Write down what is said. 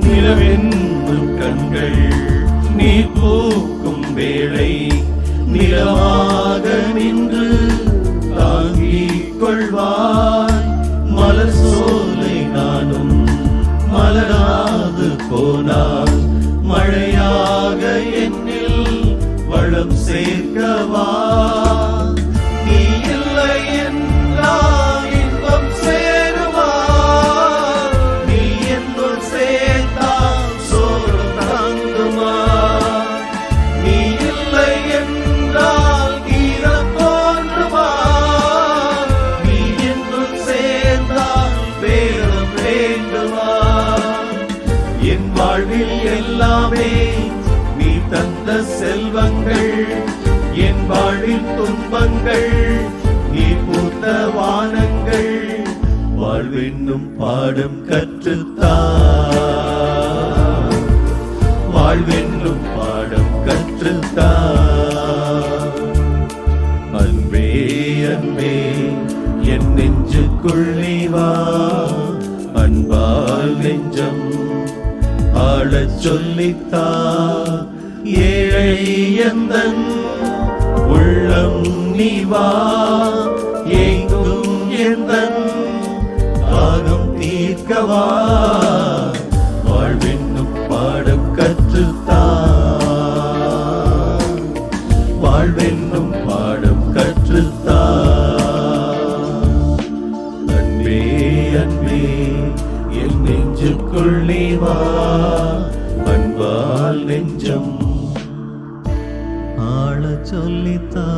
நிலவென்னும் கண்கள் நீ பூக்கும் வேளை நிலமாக நின்று தாங்கிக் கொள்வாய். மலர் சோலை நானும் மலராது போனால் மழையாக என்னில் வளம் சேர்க்கவா. நீ இல்லை என்றால் இன்பம் சேருமா. நீ என்னுள் சேர்ந்தால் சோறு தாங்குமா. நீ இல்லை என்றால் ஈரம் தோன்றுமா. நீ என்னுள் சேர்ந்தால் வேதம் வேண்டுமா. என் வாழ்வில் எல்லாமே நீ தந்த செல்வங்கள். என் வாழ்வில் துன்பங்கள் நீ பூத்த வானங்கள். வாழ்வென்னும் பாடம் கற்றுத்தா. வாழ்வென்னும் பாடம் கற்றுத்தா. அன்பே அன்பே என் நெஞ்சுக்குள் நீ வா. அன்பால் நெஞ்சம் ஆளச் சொல்லித்தா. ஏழை எந்தன் உள்ளம் நீ வா. ஏங்கும் எந்தன் தாகம் தீர்க்கவா. வாழ்வென்னும் பாடம் கற்றுத்தா. வாழ்வென்னும் பாடம் கற்றுத்தா. அன்பே அன்பே என் நெஞ்சுக்குள் நீ வா. அன்பால் நெஞ்சம் ஆளச் சொல்லித்தா.